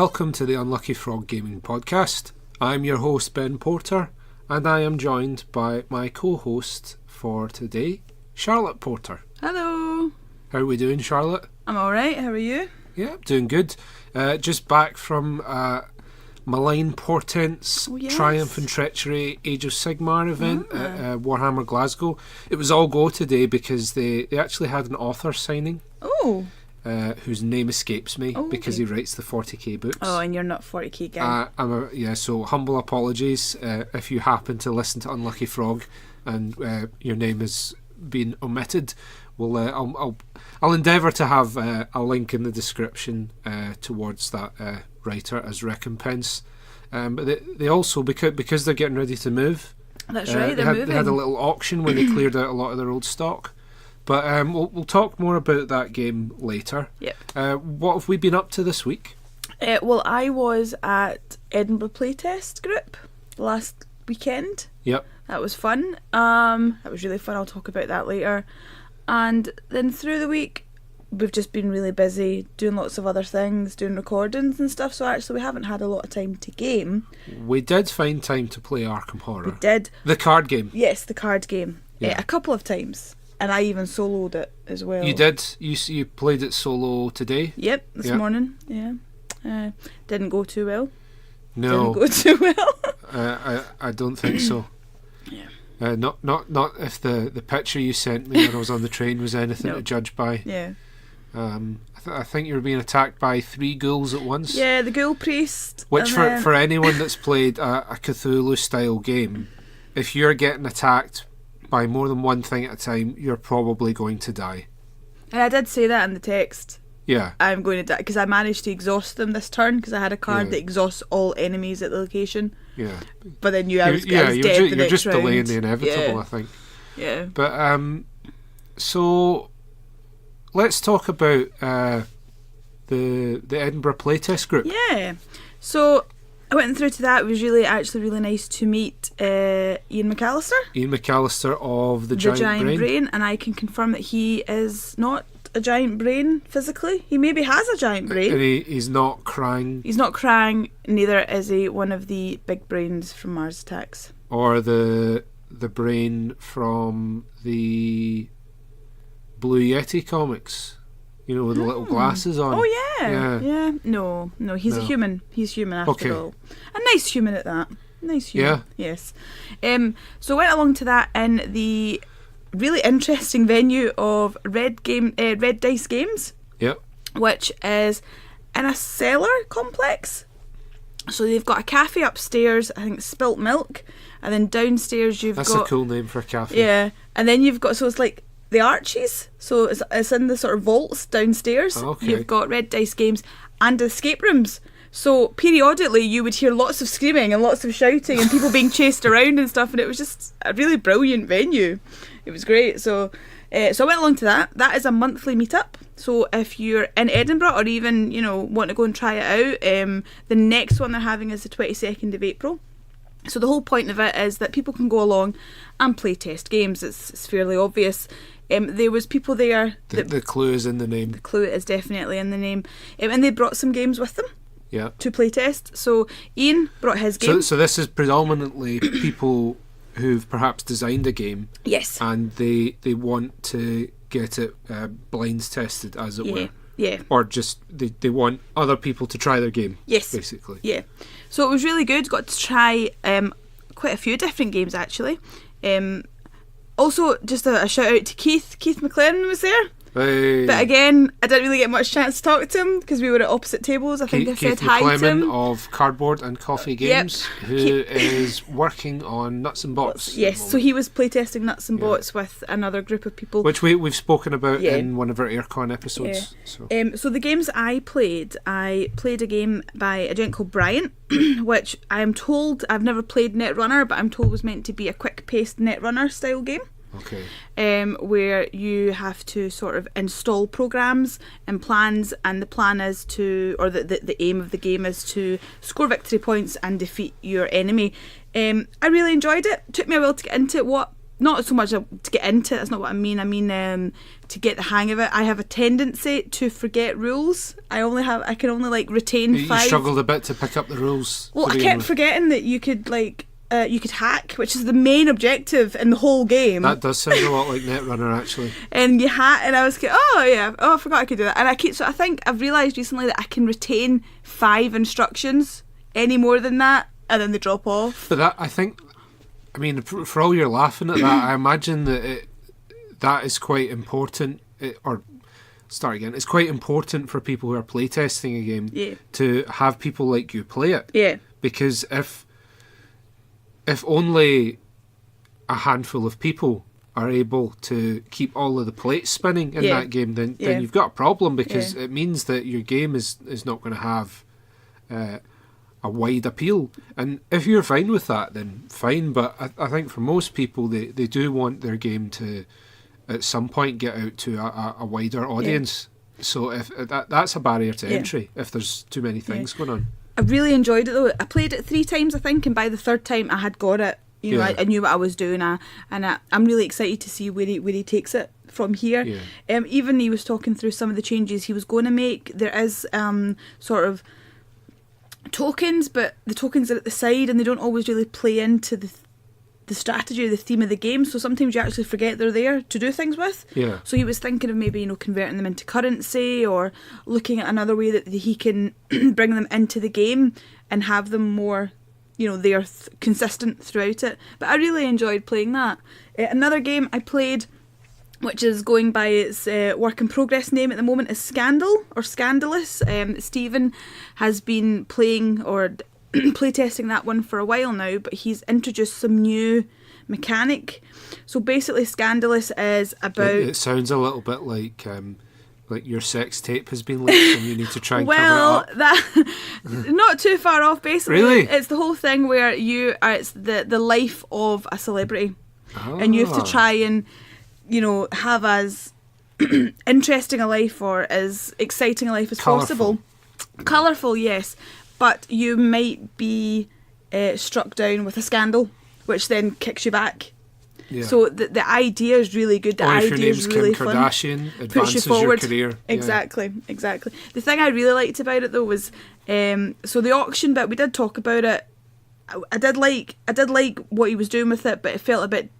welcome to the Unlucky Frog Gaming Podcast. I'm your host, Ben Porter, and I am joined by my co-host for today, Charlotte Porter. Hello. How are we doing, Charlotte? I'm alright, how are you? Yeah, doing good. Just back from Malign Portent's Triumph and Treachery Age of Sigmar event at Warhammer Glasgow. It was all go today because they actually had an author signing. Oh. Whose name escapes me because he writes the 40k books. Oh, and you're not 40k guy. So humble apologies if you happen to listen to Unlucky Frog and your name has been omitted. Well, I'll endeavour to have a link in the description towards that writer as recompense. But they also, because they're getting ready to move. That's right, they're moving. They had a little auction where they cleared out a lot of their old stock. But we'll talk more about that game later. Yep. What have we been up to this week? Well, I was at Edinburgh Playtest Group last weekend. Yep. That was fun. That was really fun. I'll talk about that later. And then through the week, we've just been really busy doing lots of other things, doing recordings and stuff. So actually, we haven't had a lot of time to game. We did find time to play Arkham Horror. We did. The card game. Yes, the card game. Yeah. A couple of times. And I even soloed it as well. You did? You played it solo today? Yep, this morning, yeah. Didn't go too well. No. Didn't go too well. I don't think so. Yeah. Not if the picture you sent me when I was on the train was anything to judge by. Yeah. I think you were being attacked by 3 ghouls at once. Yeah, the ghoul priest. Which for anyone that's played a Cthulhu style game, if you're getting attacked by more than one thing at a time, you're probably going to die. And I did say that in the text. Yeah. I'm going to die, because I managed to exhaust them this turn, because I had a card that exhausts all enemies at the location. Yeah. But then I was dead the next round. You're just delaying the inevitable, I think. Yeah. But, so, let's talk about the Edinburgh Playtest Group. Yeah. So, I went through to that. It was really nice to meet Ian McCallister. Ian McCallister of the Giant Brain. And I can confirm that he is not a giant brain physically. He maybe has a giant brain. And he's not crying. He's not crying, neither is he one of the big brains from Mars Attacks. Or the brain from the Blue Yeti comics. You know, with the little glasses on. Oh, yeah. No, he's a human. He's human after all. A nice human at that. Nice human. Yeah. Yes. So I went along to that in the really interesting venue of Red Dice Games. Yep. Which is in a cellar complex. So they've got a cafe upstairs, I think Spilt Milk, and then downstairs you've got... That's a cool name for a cafe. Yeah. And then you've got, so it's like the Archies, so it's in the sort of vaults downstairs. Okay. You've got Red Dice Games and escape rooms. So periodically you would hear lots of screaming and lots of shouting and people being chased around and stuff, and it was just a really brilliant venue. It was great. So I went along to that. That is a monthly meetup. So if you're in Edinburgh or even, want to go and try it out, the next one they're having is the 22nd of April. So the whole point of it is that people can go along and play test games. It's fairly obvious. There was people there. The clue is in the name. The clue is definitely in the name. And they brought some games with them. Yeah. To play test. So Ian brought his game. So this is predominantly people who've perhaps designed a game. Yes. And they want to get it blinds tested, as it were. Yeah. Or just they want other people to try their game. Yes. Basically. Yeah. So it was really good. Got to try quite a few different games actually. Also, just a shout out to Keith. Keith McLaren was there. Hey. But again, I didn't really get much chance to talk to him because we were at opposite tables. I think I said hi to him. Of Cardboard and Coffee Games, who is working on Nuts and Bots. Yes, so he was playtesting Nuts and Bots with another group of people. Which we've spoken about in one of our Aircon episodes. Yeah. So the games I played a game by a gent called Brian, which I'm told, I've never played Netrunner, but I'm told was meant to be a quick-paced Netrunner style game. Okay. Where you have to sort of install programs and plans, and the plan is to, or the aim of the game is to score victory points and defeat your enemy. I really enjoyed it. Took me a while to get into it. What not so much to get into it, that's not what I mean. I mean to get the hang of it. I have a tendency to forget rules. I can only like retain You 5. struggled a bit to pick up the rules. Well, I kept forgetting that you could hack, which is the main objective in the whole game. That does sound a lot like Netrunner, actually. And you hack, and I was like, I forgot I could do that. And I think I've realised recently that I can retain 5 instructions. Any more than that, and then they drop off. But that, I mean, for all you're laughing at that, I imagine that is quite important. It's quite important for people who are playtesting a game to have people like you play it. Yeah. Because if only a handful of people are able to keep all of the plates spinning in that game, then you've got a problem, because it means that your game is not going to have a wide appeal. And if you're fine with that, then fine. But I think for most people, they do want their game to at some point get out to a wider audience. So if that's a barrier to entry if there's too many things going on. I really enjoyed it though. I played it 3 times I think, and by the 3rd time I had got it. You know, I knew what I was doing, and I'm really excited to see where he takes it from here. Even he was talking through some of the changes he was going to make. There is sort of tokens, but the tokens are at the side and they don't always really play into the strategy or the theme of the game, so sometimes you actually forget they're there to do things with. So he was thinking of maybe converting them into currency, or looking at another way that he can bring them into the game and have them more they're consistent throughout it. But I really enjoyed playing that. Another game I played, which is going by its work in progress name at the moment, is Scandalous. Stephen has been playing or playtesting that one for a while now, but he's introduced some new mechanic. So basically Scandalous is about... It sounds a little bit like your sex tape has been leaked and you need to try and cover it up. That not too far off. Basically, really? It's the whole thing where it's the life of a celebrity, and you have to try and have as interesting a life or as exciting a life as possible. Colourful, yes, but you might be struck down with a scandal, which then kicks you back. So the idea is really good. The idea is really fun. Kardashian, advances push you forward. Your career. Exactly. The thing I really liked about it though was so the auction bit. We did talk about it. I did like what he was doing with it, but it felt a bit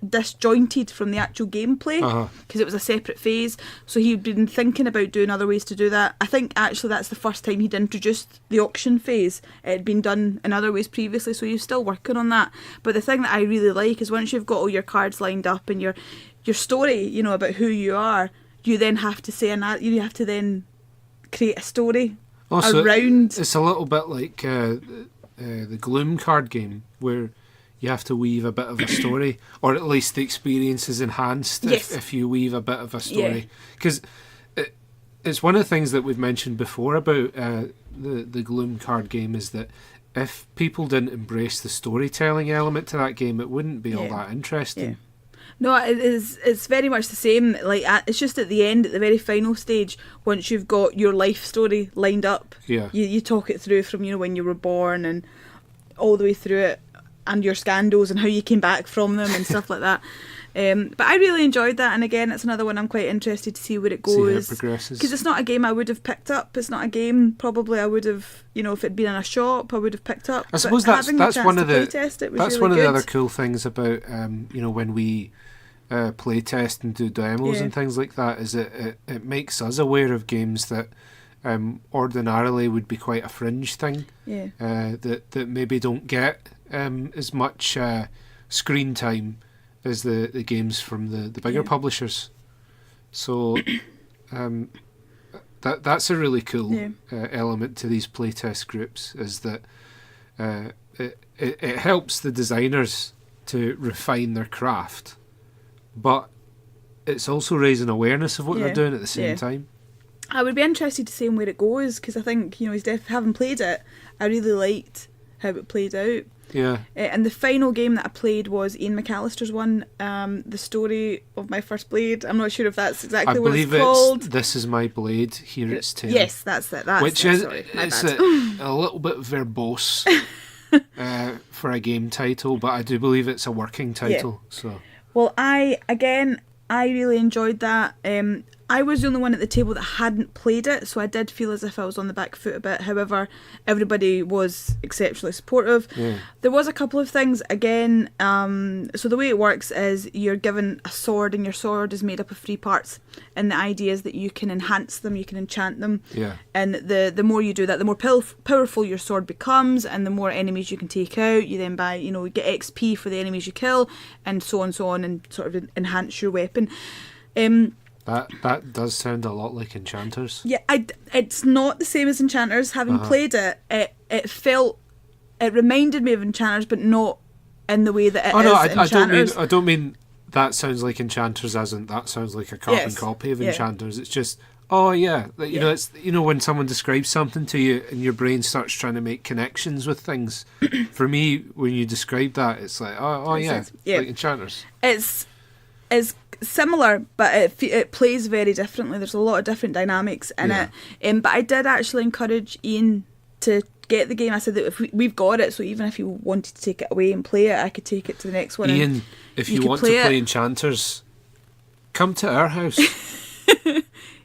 disjointed from the actual gameplay because it was a separate phase. So he'd been thinking about doing other ways to do that. I think actually that's the first time he'd introduced the auction phase. It had been done in other ways previously, so he's still working on that. But the thing that I really like is once you've got all your cards lined up and your story, about who you are, you then have to you have to then create a story around. It's a little bit like the Gloom card game, where you have to weave a bit of a story, or at least the experience is enhanced if you weave a bit of a story. Because it's one of the things that we've mentioned before about the Gloom card game, is that if people didn't embrace the storytelling element to that game, it wouldn't be all that interesting. No, it's very much the same. It's just at the end, at the very final stage, once you've got your life story lined up, you talk it through from when you were born and all the way through it, and your scandals and how you came back from them and stuff like that. But I really enjoyed that, and again, it's another one I'm quite interested to see where it goes. See how it progresses. Because it's not a game I would have picked up. It's not a game probably I would have, if it'd been in a shop, I would have picked up. I suppose that's one of the other cool things about when we playtest and do demos and things like that, is it makes us aware of games that ordinarily would be quite a fringe thing. That maybe don't get as much screen time as the games from the bigger publishers. So that's a really cool element to these playtest groups, is that it helps the designers to refine their craft, but it's also raising awareness of what they're doing at the same time. I would be interested to see where it goes, because I think having played it, I really liked how it played out. And the final game that I played was Ian McCallisters one, The Story of My First Blade. I'm not sure if that's exactly what it's called. I believe it's This Is My Blade, Here It's Tale. Yes, that's it. It's a little bit verbose for a game title, but I do believe it's a working title. So Well, I really enjoyed that. I was the only one at the table that hadn't played it, so I did feel as if I was on the back foot a bit. However, everybody was exceptionally supportive. Yeah. There was a couple of things, again, so the way it works is you're given a sword, and your sword is made up of 3 parts, and the idea is that you can enhance them, you can enchant them, and the more you do that, the more powerful your sword becomes, and the more enemies you can take out. You then buy, you get XP for the enemies you kill, and so on, and sort of enhance your weapon. That does sound a lot like Enchanters. Yeah, it's not the same as Enchanters. Having played it, it reminded me of Enchanters, but not in the way that it is Enchanters. I don't mean that sounds like Enchanters as in that sounds like a carbon copy of Enchanters. It's just, it's when someone describes something to you and your brain starts trying to make connections with things. For me, when you describe that, it's like, like Enchanters. It's similar, but it plays very differently. There's a lot of different dynamics in it. But I did actually encourage Ian to get the game. I said that if we've got it, so even if you wanted to take it away and play it, I could take it to the next one. Ian, if you want to play Enchanters, come to our house.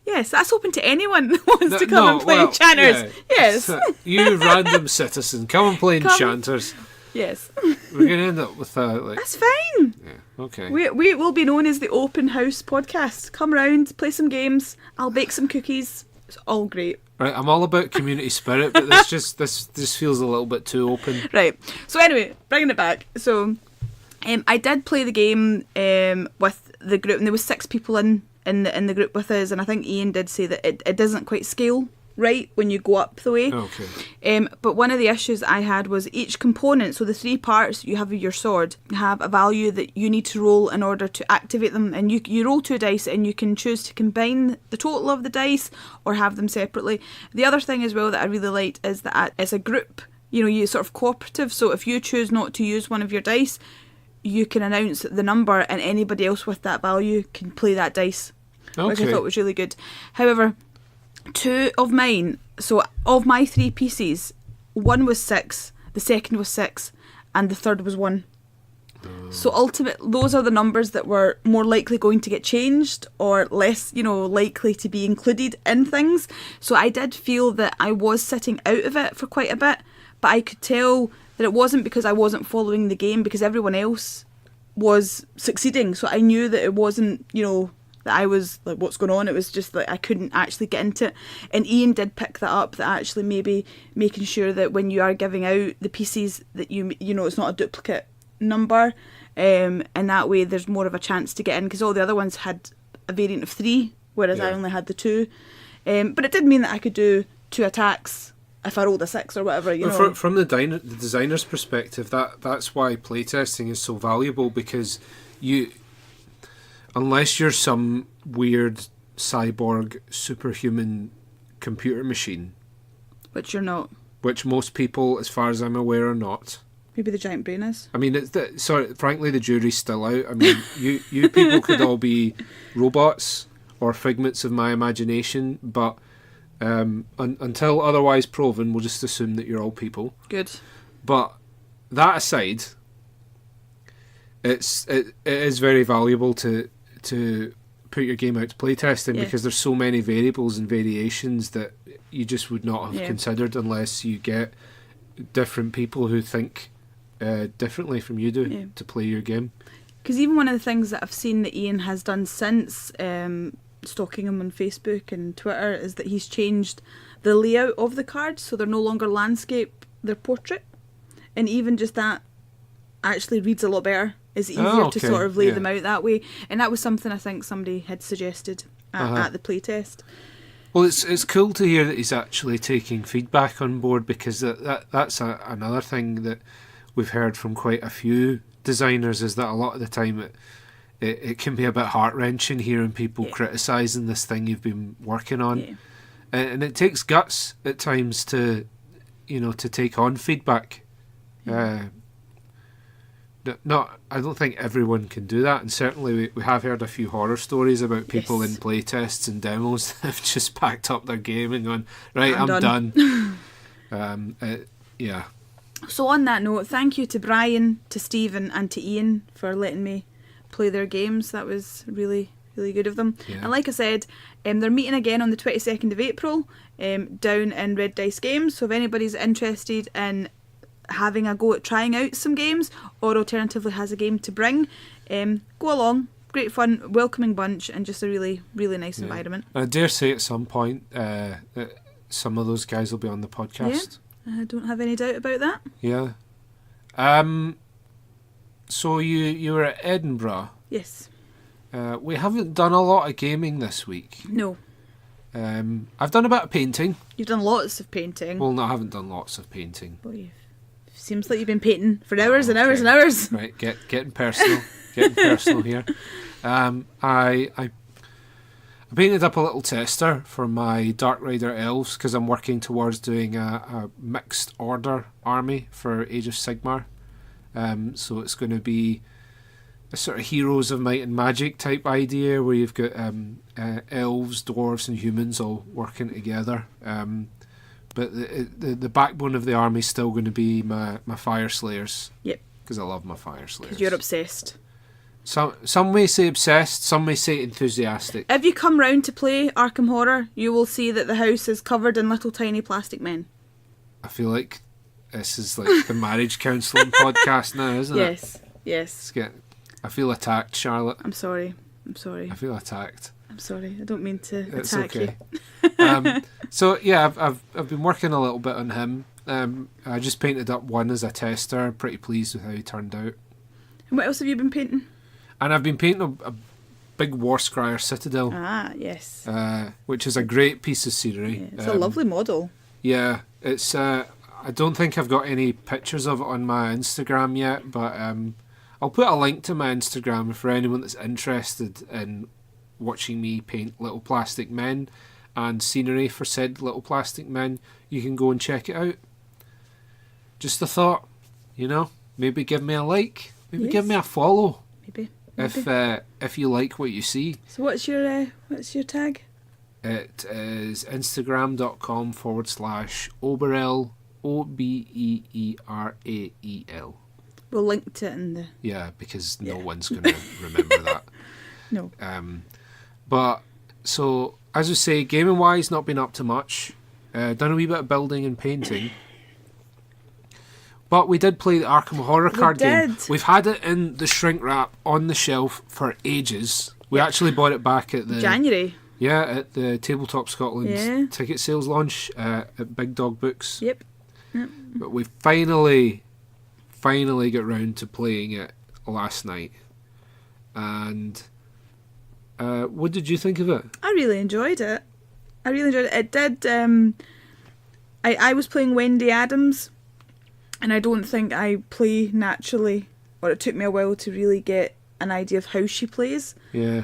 Yes, that's open to anyone that wants to come and play Enchanters. Yeah. Yes. You random citizen, come and play Enchanters. Yes. We're going to end up with That's fine. Yeah, okay. We will be known as the Open House Podcast. Come round, play some games. I'll bake some cookies. It's all great. Right, I'm all about community spirit, but this just feels a little bit too open. Right. So anyway, bringing it back. So I did play the game with the group, and there was 6 people in the group with us, and I think Ian did say that it doesn't quite scale right when you go up the way. Okay. But one of the issues I had was each component, so the 3 parts you have of your sword, have a value that you need to roll in order to activate them, and you roll 2 dice and you can choose to combine the total of the dice or have them separately. The other thing as well that I really liked is that it's a group, you sort of cooperative, so if you choose not to use one of your dice, you can announce the number and anybody else with that value can play that dice, which I thought was really good. However, 2 of mine, so of my 3 pieces, one was 6, the second was 6, and the third was 1. So ultimately, those are the numbers that were more likely going to get changed or less, likely to be included in things. So I did feel that I was sitting out of it for quite a bit, but I could tell that it wasn't because I wasn't following the game, because everyone else was succeeding. So I knew that it wasn't, that I was like, what's going on? It was just like I couldn't actually get into it. And Ian did pick that up, that actually maybe making sure that when you are giving out the pieces that you know it's not a duplicate number, and that way there's more of a chance to get in, because all the other ones had a variant of 3, whereas I only had the 2. But it did mean that I could do 2 attacks if I rolled a 6 or whatever. From the designer's perspective, that's why playtesting is so valuable, because unless you're some weird cyborg superhuman computer machine, which you're not, which most people, as far as I'm aware, are not. Maybe the giant brain is. I mean, frankly, the jury's still out. I mean, you people could all be robots or figments of my imagination, but until otherwise proven, we'll just assume that you're all people. Good. But that aside, it is very valuable to put your game out to playtesting, because there's so many variables and variations that you just would not have considered unless you get different people who think differently from you do to play your game. Because even one of the things that I've seen that Ian has done since stalking him on Facebook and Twitter is that he's changed the layout of the cards, so they're no longer landscape, they're portrait, and even just that actually reads a lot better. It's easier to sort of lay them out that way, and that was something I think somebody had suggested at the playtest. Well, it's cool to hear that he's actually taking feedback on board, because that's another thing that we've heard from quite a few designers, is that a lot of the time it can be a bit heart-wrenching hearing people criticising this thing you've been working on, and it takes guts at times to take on feedback. I don't think everyone can do that, and certainly we have heard a few horror stories about people in playtests and demos that have just packed up their game and gone, right, I'm done. So on that note, thank you to Brian, to Stephen and to Ian for letting me play their games. That was really, really good of them. Yeah. And like I said, they're meeting again on the 22nd of April down in Red Dice Games. So if anybody's interested in having a go at trying out some games, or alternatively has a game to bring, go along. Great fun, welcoming bunch, and just a really, really nice environment. I dare say at some point that some of those guys will be on the podcast. Yeah, I don't have any doubt about that. Yeah. So you were at Edinburgh. Yes. We haven't done a lot of gaming this week. No. I've done a bit of painting. You've done lots of painting. Well, no, I haven't done lots of painting. Well, seems like you've been painting for hours and hours and hours. Right, getting personal. Getting personal here. I painted up a little tester for my Dark Rider elves because I'm working towards doing a mixed order army for Age of Sigmar. So it's going to be a sort of Heroes of Might and Magic type idea where you've got elves, dwarves and humans all working together. But the backbone of the army is still going to be my Fire Slayers. Yep. Because I love my Fire Slayers. Because you're obsessed. Some may say obsessed, some may say enthusiastic. If you come round to play Arkham Horror, you will see that the house is covered in little tiny plastic men. I feel like this is like the marriage counselling podcast now, isn't it? Yes. I feel attacked, Charlotte. I'm sorry. I feel attacked. I'm sorry. I don't mean to It's attack okay. you. So yeah, I've been working a little bit on him. I just painted up one as a tester. Pretty pleased with how he turned out. And what else have you been painting? And I've been painting a big Warscryer Citadel. Ah, yes. Which is a great piece of scenery. Yeah, it's a lovely model. Yeah, it's. I don't think I've got any pictures of it on my Instagram yet, but I'll put a link to my Instagram for anyone that's interested in watching me paint little plastic men and scenery for said little plastic men. You can go and check it out. Just a thought, maybe give me a like, maybe give me a follow. Maybe. If you like what you see. So what's your tag? It is instagram.com/Oberel, OBEERAEL. We'll link to it in the... Yeah, because no one's going to remember that. No. But, so, as I say, gaming-wise, not been up to much. Done a wee bit of building and painting. But we did play the Arkham Horror card game. We've had it in the shrink wrap on the shelf for ages. We actually bought it back at the... January. Yeah, at the Tabletop Scotland ticket sales launch at Big Dog Books. Yep. But we finally got round to playing it last night. And what did you think of it? I really enjoyed it. It did... I was playing Wendy Adams, and I don't think I play naturally, or it took me a while to really get an idea of how she plays. Yeah.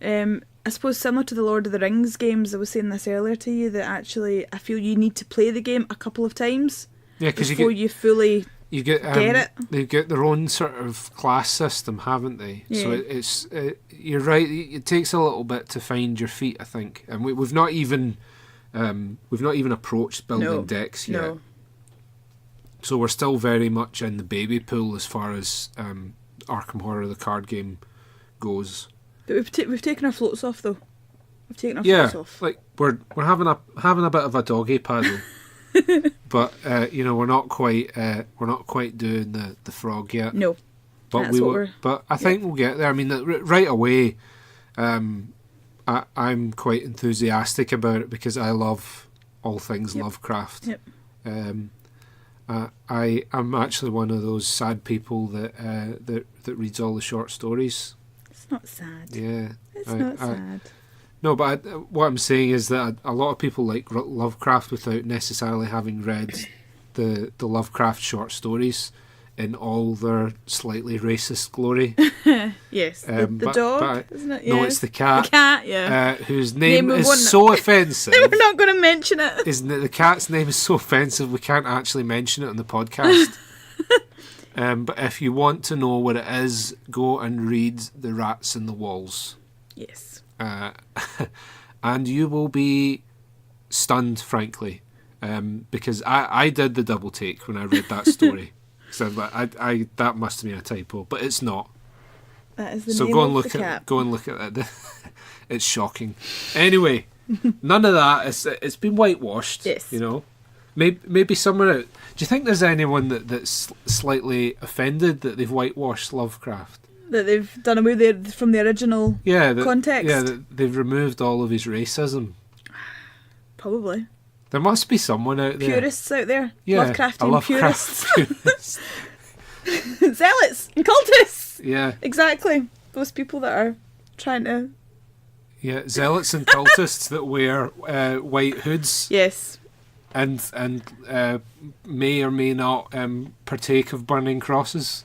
I suppose similar to the Lord of the Rings games, I was saying this earlier to you, that actually I feel you need to play the game a couple of times before you fully get it. They've got their own sort of class system, haven't they? Yeah. So it's you're right. It takes a little bit to find your feet, I think, and we've not even approached building decks yet. No. So we're still very much in the baby pool as far as Arkham Horror, the card game, goes. But we've taken our floats off though. We've taken our floats off. Like we're having a bit of a doggy paddle, but we're not quite doing the frog yet. No, but But I think we'll get there. I mean, right away, I'm quite enthusiastic about it because I love all things Lovecraft. Yep. I am actually one of those sad people that reads all the short stories. It's not sad. Yeah, it's not sad. No, but what I'm saying is that a lot of people like Lovecraft without necessarily having read the Lovecraft short stories in all their slightly racist glory. Yes, the dog, isn't it? Yeah. No, it's the cat. The cat, yeah. Whose name is so offensive. We're not going to mention it. Isn't it? The cat's name is so offensive we can't actually mention it on the podcast. But if you want to know what it is, go and read The Rats in the Walls. Yes. And you will be stunned, frankly, because I did the double take when I read that story. So I that must have been a typo, but it's not. That is the So name go and of look the at cat. go and look at it. It's shocking. Anyway, none of that. It's been whitewashed. Yes. You know, maybe somewhere out. Do you think there's anyone that's slightly offended that they've whitewashed Lovecraft? That they've done away from the original context? Yeah, that they've removed all of his racism. Probably. There must be someone out there. Purists out there. Yeah, Lovecraftian purists. purist. Zealots and cultists. Yeah. Exactly. Those people that are trying to... Yeah, zealots and cultists that wear white hoods. Yes. And may or may not partake of burning crosses.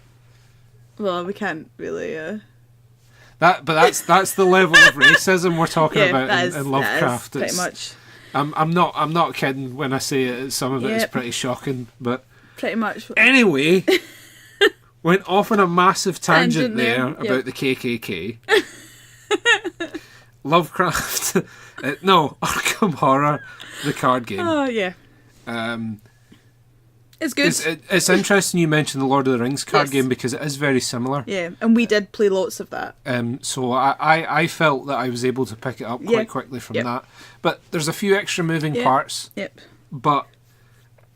Well, we can't really... But that's the level of racism we're talking about in Lovecraft. That is pretty much. I'm not kidding when I say it. Some of it is pretty shocking, but pretty much. Anyway, went off on a massive tangent there Yep. about the KKK. Lovecraft, no, Arkham Horror, the card game. Oh yeah. It's good. It's interesting you mentioned the Lord of the Rings card Yes. game because it is very similar. Yeah, and we did play lots of that. So I felt that I was able to pick it up quite quickly from that. But there's a few extra moving parts. Yep. But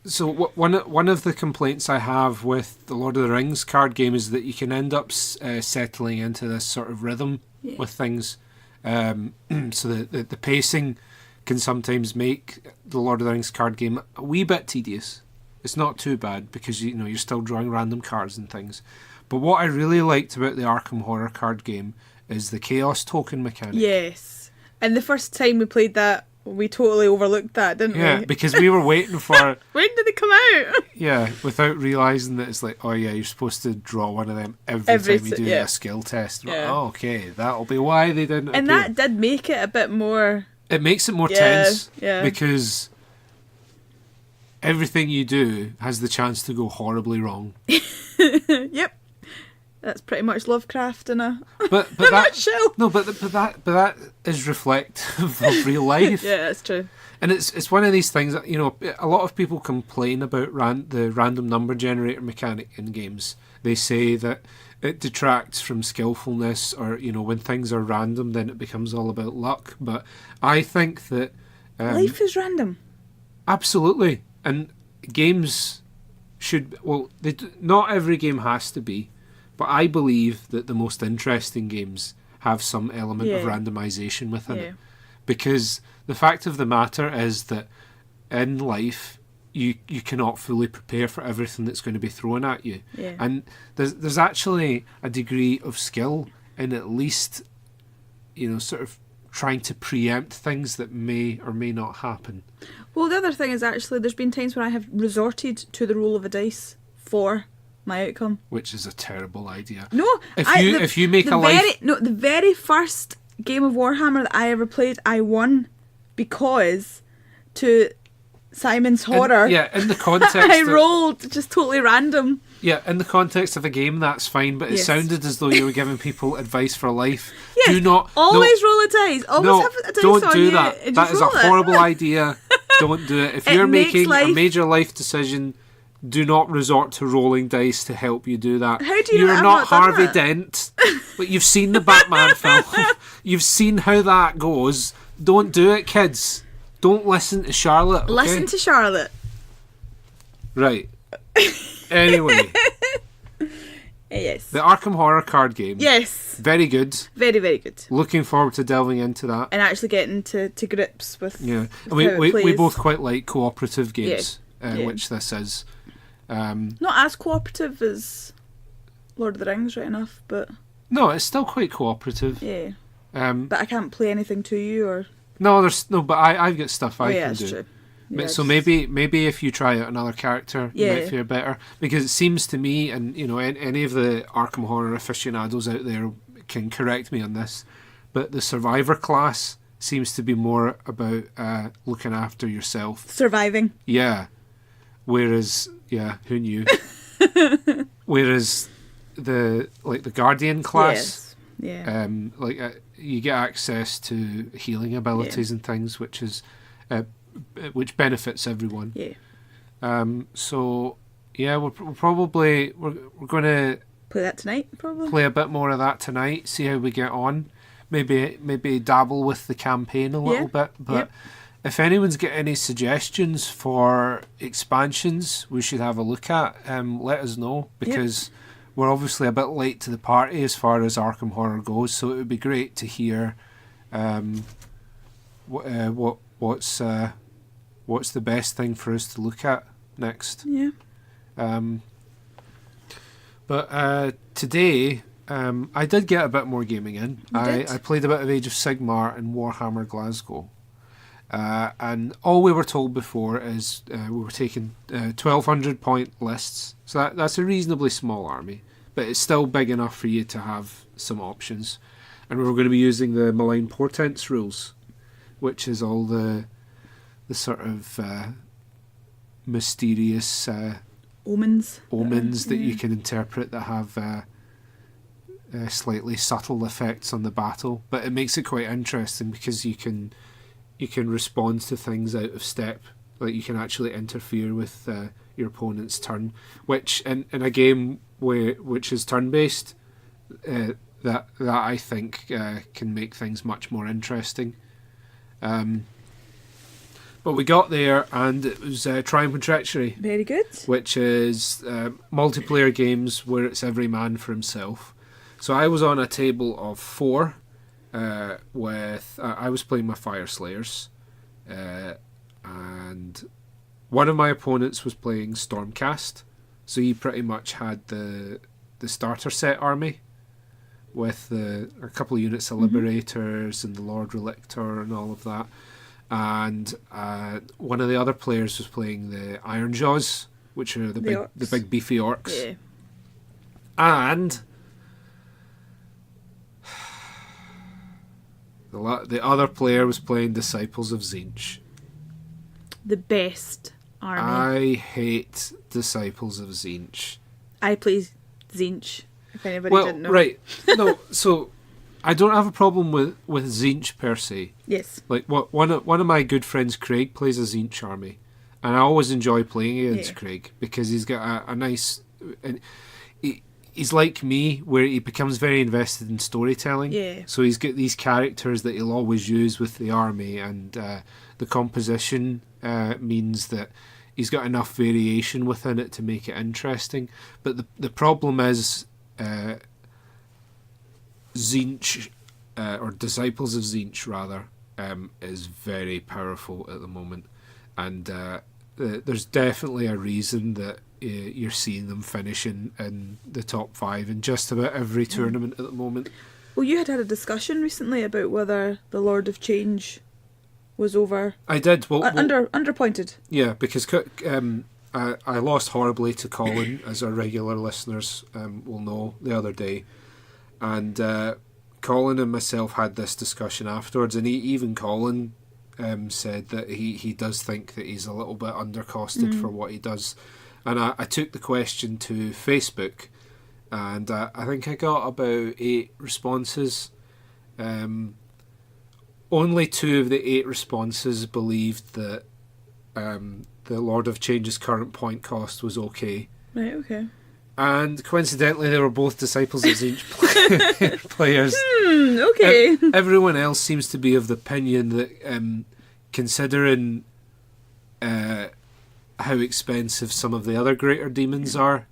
so one of the complaints I have with the Lord of the Rings card game is that you can end up settling into this sort of rhythm with things. So the pacing can sometimes make the Lord of the Rings card game a wee bit tedious. It's not too bad because you're still drawing random cards and things. But what I really liked about the Arkham Horror card game is the Chaos Token mechanic. Yes. And the first time we played that, we totally overlooked that, didn't we? Yeah, because we were waiting for... When did they come out? Yeah, without realising that it's like, oh yeah, you're supposed to draw one of them every time you do a skill test. Yeah. Oh, okay, that'll be why they didn't And appear. that did make it a bit more... It makes it more tense yeah. because everything you do has the chance to go horribly wrong. Yep. That's pretty much Lovecraft in a But that nutshell. No, but that is reflective of real life. Yeah, that's true. And it's one of these things that, a lot of people complain about the random number generator mechanic in games. They say that it detracts from skillfulness, or when things are random, then it becomes all about luck. But I think that Life is random. Absolutely, and games should. Well, not every game has to be, but I believe that the most interesting games have some element of randomization within it, because the fact of the matter is that in life you cannot fully prepare for everything that's going to be thrown at you, and there's actually a degree of skill in at least sort of trying to preempt things that may or may not happen. Well, the other thing is actually there's been times when I have resorted to the roll of a dice for my outcome, Which is a terrible idea. No, if you make the very first game of Warhammer that I ever played, I won because to Simon's horror. In the context I rolled just totally random. Yeah, in the context of a game, that's fine, but it sounded as though you were giving people advice for life. Yes, Do not always roll a dice. Always have a dice don't on do you that. and That just is a roll it. horrible idea. Don't do it. If It you're makes making a life- major life decision, do not resort to rolling dice to help you do that. How do you know You're I've not not done Harvey that? Dent. But you've seen the Batman film. You've seen how that goes. Don't do it, kids. Don't listen to Charlotte. Okay? Listen to Charlotte. Right. Anyway, Yes. the Arkham Horror card game. Yes. Very good. Very, very good. Looking forward to delving into that. And actually getting to grips with. Yeah, with we how it we plays. both quite like cooperative games, Yeah. which this is. Not as cooperative as Lord of the Rings, right enough, but No, it's still quite cooperative. yeah. Um, But I can't play anything to you or. no, but I've got stuff I yeah, can that's do. true. But Yeah, so just- maybe if you try out another character, you might fare better, because it seems to me, and any of the Arkham Horror aficionados out there can correct me on this, but the survivor class seems to be more about looking after yourself. surviving. Yeah. Whereas, who knew? Whereas the Guardian class, Yes. Yeah. you get access to healing abilities and things, which is which benefits everyone. Yeah. So yeah, we're going to Play that tonight, probably. Play a bit more of that tonight. See how we get on. Maybe dabble with the campaign a little bit. But if anyone's got any suggestions for expansions we should have a look at, let us know, because we're obviously a bit late to the party as far as Arkham Horror goes. So it would be great to hear what's the best thing for us to look at next. Yeah. But today, I did get a bit more gaming in. I played a bit of Age of Sigmar and Warhammer Glasgow. And all we were told before is we were taking 1,200 point lists. So that's a reasonably small army, but it's still big enough for you to have some options. And we were going to be using the Malign Portents rules, which is all the sort of mysterious omens that you can interpret that have slightly subtle effects on the battle. But it makes it quite interesting because you can respond to things out of step. Like you can actually interfere with your opponent's turn, which in a game which is turn based, that I think can make things much more interesting. But we got there, and it was Triumph and Treachery. Very good. Which is multiplayer games where it's every man for himself. So I was on a table of 4 with... I was playing my Fire Slayers. And one of my opponents was playing Stormcast. So he pretty much had the starter set army with a couple of units of Liberators and the Lord Relictor and all of that. And one of the other players was playing the Iron Jaws, which are the big beefy orcs. Yeah. And the other player was playing Disciples of Tzeentch. The best army. I hate Disciples of Tzeentch. I play Tzeentch, if anybody didn't know. Right. No, so I don't have a problem with Tzeentch per se. Yes. Like one of my good friends, Craig, plays a Tzeentch army, and I always enjoy playing against Craig because he's got a nice. He's like me, where he becomes very invested in storytelling. Yeah. So he's got these characters that he'll always use with the army, and the composition means that he's got enough variation within it to make it interesting. But the problem is. Tzeentch, or Disciples of Tzeentch rather, is very powerful at the moment, and there's definitely a reason that you're seeing them finishing in the top 5 in just about every tournament at the moment. Well, you had a discussion recently about whether the Lord of Change was over. I did. Well, underpointed. Yeah, because I lost horribly to Colin, as our regular listeners will know, the other day. And Colin and myself had this discussion afterwards, and even Colin said that he does think that he's a little bit undercosted for what he does. And I took the question to Facebook, and I think I got about 8 responses. Only 2 of the 8 responses believed that the Lord of Change's current point cost was okay. Right, okay. And coincidentally, they were both Disciples of Tzeentch players. Okay. Everyone else seems to be of the opinion that, considering how expensive some of the other greater demons are,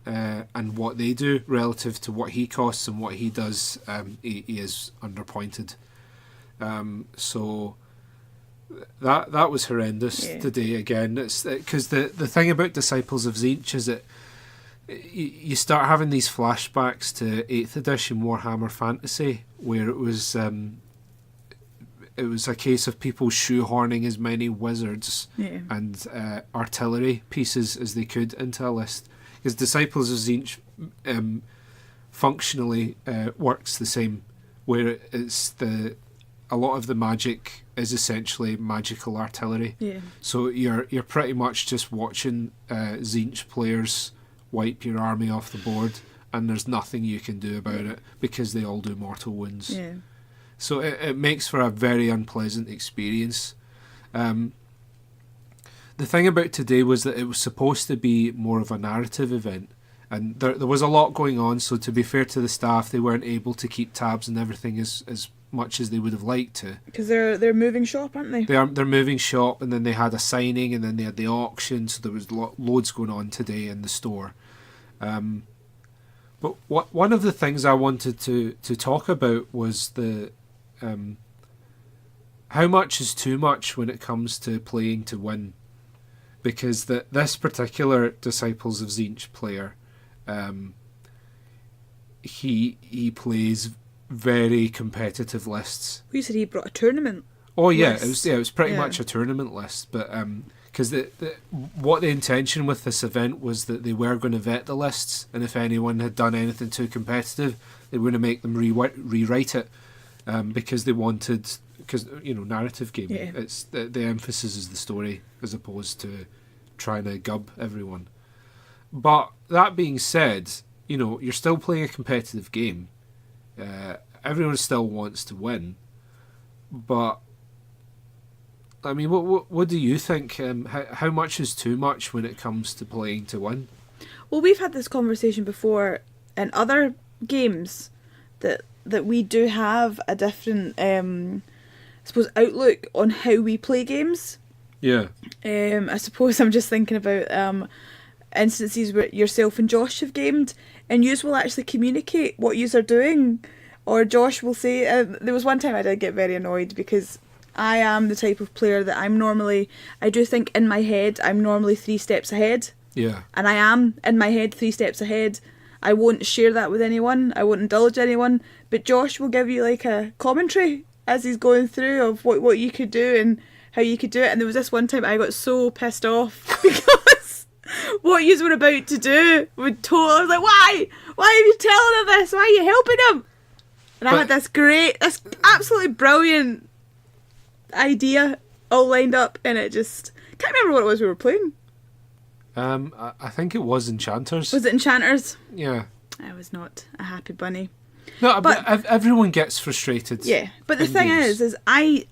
and what they do relative to what he costs and what he does, he is underpointed. So that was horrendous today again. It's because the thing about Disciples of Tzeentch is that you start having these flashbacks to 8th edition Warhammer Fantasy, where it was a case of people shoehorning as many wizards and artillery pieces as they could into a list. Because Disciples of Tzeentch functionally works the same, where it's a lot of the magic is essentially magical artillery. Yeah. So you're pretty much just watching Tzeentch players wipe your army off the board, and there's nothing you can do about it because they all do mortal wounds. Yeah. So it makes for a very unpleasant experience. The thing about today was that it was supposed to be more of a narrative event, And there was a lot going on, so to be fair to the staff, they weren't able to keep tabs and everything as much as they would have liked to. Because they're moving shop, aren't they? They're moving shop, and then they had a signing, and then they had the auction, so there was loads going on today in the store. But one of the things I wanted to talk about was the how much is too much when it comes to playing to win. Because this particular Disciples of Tzeentch player, he plays very competitive lists. You said he brought a tournament. Oh yeah, list. it was pretty much a tournament list, but because what the intention with this event was that they were going to vet the lists, and if anyone had done anything too competitive, they were going to make them rewrite it, because they wanted, because narrative gaming, it's the emphasis is the story as opposed to trying to gub everyone. But that being said, you're still playing a competitive game. Everyone still wants to win, but I mean, what do you think? How much is too much when it comes to playing to win? Well, we've had this conversation before in other games that we do have a different, I suppose, outlook on how we play games. Yeah. I suppose I'm just thinking about instances where yourself and Josh have gamed, and yous will actually communicate what yous are doing, or Josh will say. There was one time I did get very annoyed because I am the type of player that I do think in my head I'm normally 3 steps ahead. Yeah. And I am in my head 3 steps ahead. I won't share that with anyone. I won't indulge anyone. But Josh will give you like a commentary as he's going through of what you could do and how you could do it. And there was this one time I got so pissed off because what you were about to do would totally. I was like, why? Why are you telling him this? Why are you helping him? And I had this absolutely brilliant idea all lined up, and it just can't remember what it was we were playing. I think it was Enchanters. Was it Enchanters? Yeah. I was not a happy bunny. No, but everyone gets frustrated. Yeah, but the thing games. is I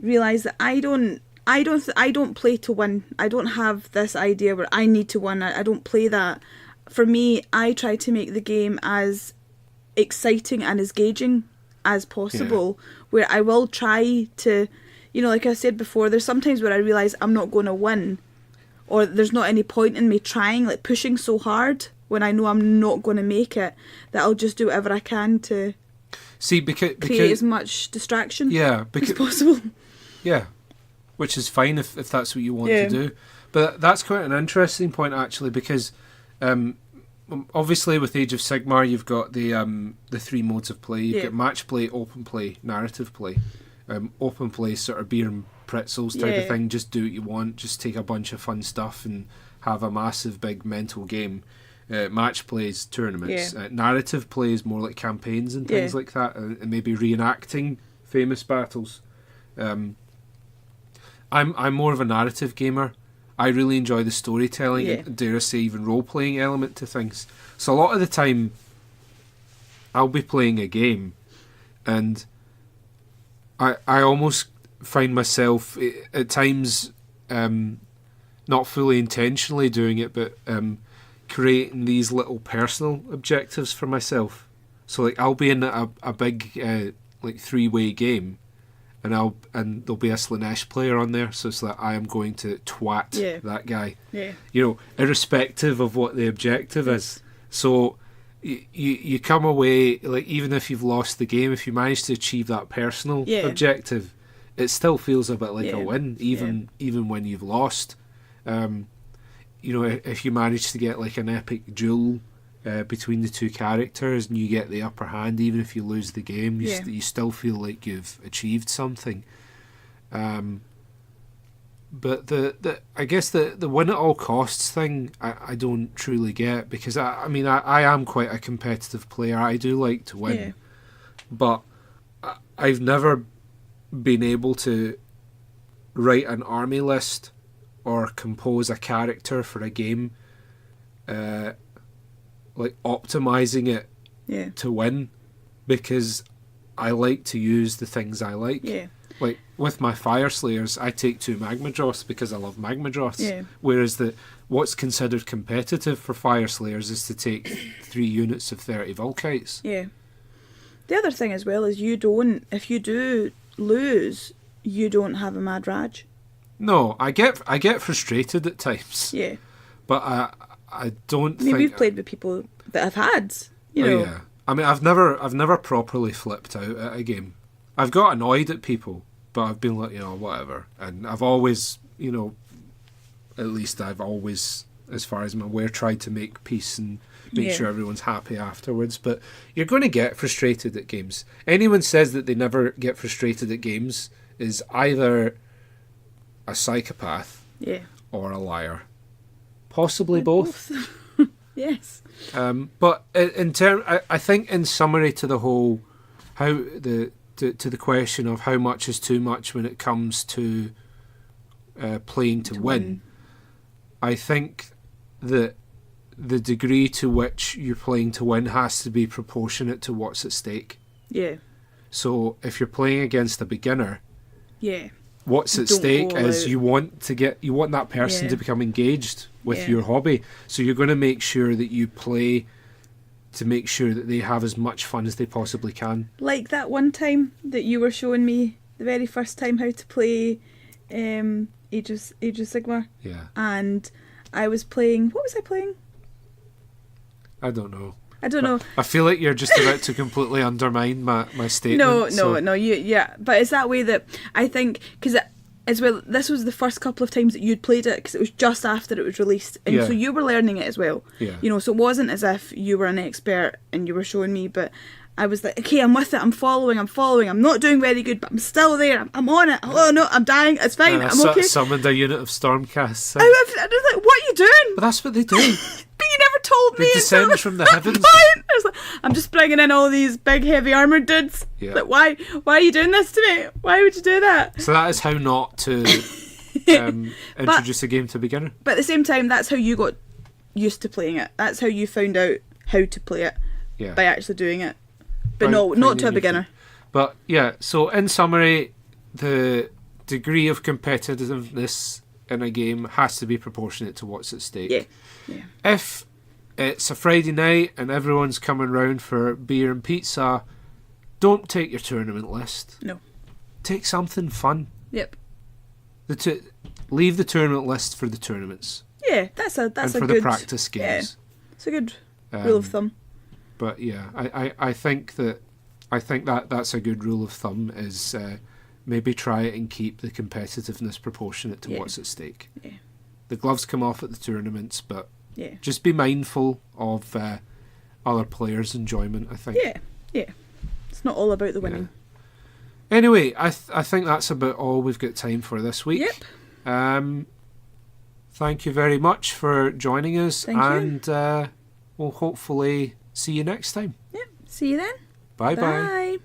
realise that I don't play to win. I don't have this idea where I need to win. I don't play that. For me, I try to make the game as exciting and as engaging as possible. Yeah. Where I will try to, like I said before, there's sometimes where I realise I'm not going to win, or there's not any point in me trying, like pushing so hard when I know I'm not going to make it, that I'll just do whatever I can to create as much distraction as possible. Yeah, which is fine if that's what you want to do. But that's quite an interesting point, actually, because obviously with Age of Sigmar you've got the 3 modes of play. You've got match play, open play, narrative play. Open play, sort of beer and pretzels type of thing, just do what you want, just take a bunch of fun stuff and have a massive big mental game. Match plays, tournaments. Narrative plays more like campaigns and things like that, and maybe reenacting famous battles. I'm more of a narrative gamer. I really enjoy the storytelling and, dare I say, even role-playing element to things. So a lot of the time I'll be playing a game and I almost find myself at times not fully intentionally doing it, but creating these little personal objectives for myself. So like I'll be in a big like 3-way game, and there'll be a Slanesh player on there, so it's like I am going to twat that guy. Yeah. Irrespective of what the objective is. So you come away, like, even if you've lost the game, if you manage to achieve that personal objective, it still feels a bit like a win, even when you've lost. If you manage to get like an epic duel between the 2 characters and you get the upper hand, even if you lose the game, you still feel like you've achieved something. But I guess the win at all costs thing I don't truly get, because I am quite a competitive player. I do like to win, but I've never been able to write an army list or compose a character for a game, like optimizing it to win, because I like to use the things I like. like with my Fire Slayers, I take 2 Magma Droths because I love Magma Droths. Yeah. Whereas what's considered competitive for Fire Slayers is to take 3 units of 30 Volkites. Yeah. The other thing as well is if you do lose, you don't have a Mad Raj. No, I get frustrated at times. Yeah. But I don't think... Maybe you've played with people that have had, you know... Yeah. I mean, I've never properly flipped out at a game. I've got annoyed at people, but I've been like, whatever. And I've always, at least I've always, as far as I'm aware, tried to make peace and make sure everyone's happy afterwards. But you're going to get frustrated at games. Anyone says that they never get frustrated at games is either a psychopath or a liar. Possibly both. Yes. But I think in summary to the whole, to the question of how much is too much when it comes to playing to win, I think that the degree to which you're playing to win has to be proportionate to what's at stake. Yeah. So if you're playing against a beginner, what's at Don't stake go is out. you want that person to become engaged with your hobby. So you're going to make sure that you play to make sure that they have as much fun as they possibly can. Like that one time that you were showing me the very first time how to play Age of Sigmar. Yeah. And I was playing... What was I playing? I don't know. I feel like you're just about to completely undermine my statement. No. But it's that way that I think... Because as well, this was the first couple of times that you'd played it because it was just after it was released. And so you were learning it as well. Yeah. So it wasn't as if you were an expert and you were showing me, but... I was like, okay, I'm with it, I'm following, I'm not doing very good, but I'm still there, I'm on it, oh no, I'm dying, it's fine, I'm okay. Summoned a unit of Stormcasts. I was like, what are you doing? But that's what they do. But you never told me. They descend from the heavens. I was like, I'm just bringing in all these big heavy armoured dudes. Yeah. Like, why are you doing this to me? Why would you do that? So that is how not to introduce a game to a beginner. But at the same time, that's how you got used to playing it. That's how you found out how to play it. Yeah. By actually doing it. But not to a beginner. But yeah, so in summary, the degree of competitiveness in a game has to be proportionate to what's at stake. Yeah. If it's a Friday night and everyone's coming round for beer and pizza, don't take your tournament list. No. Take something fun. Yep. Leave the tournament list for the tournaments. Yeah, that's a good... the practice games. Yeah, it's a good rule of thumb. But yeah, I think that's a good rule of thumb is maybe try it and keep the competitiveness proportionate to what's at stake. Yeah. The gloves come off at the tournaments, but yeah. Just be mindful of other players' enjoyment, I think. Yeah. It's not all about the winning. Yeah. Anyway, I think that's about all we've got time for this week. Yep. Thank you very much for joining us. Thank you. We'll hopefully see you next time. Yep. See you then. Bye.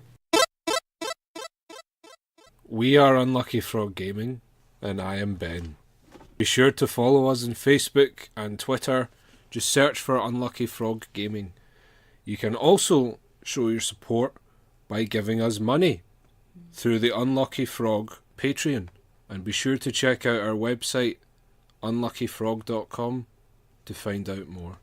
We are Unlucky Frog Gaming, and I am Ben. Be sure to follow us on Facebook and Twitter. Just search for Unlucky Frog Gaming. You can also show your support by giving us money through the Unlucky Frog Patreon. And be sure to check out our website, unluckyfrog.com, to find out more.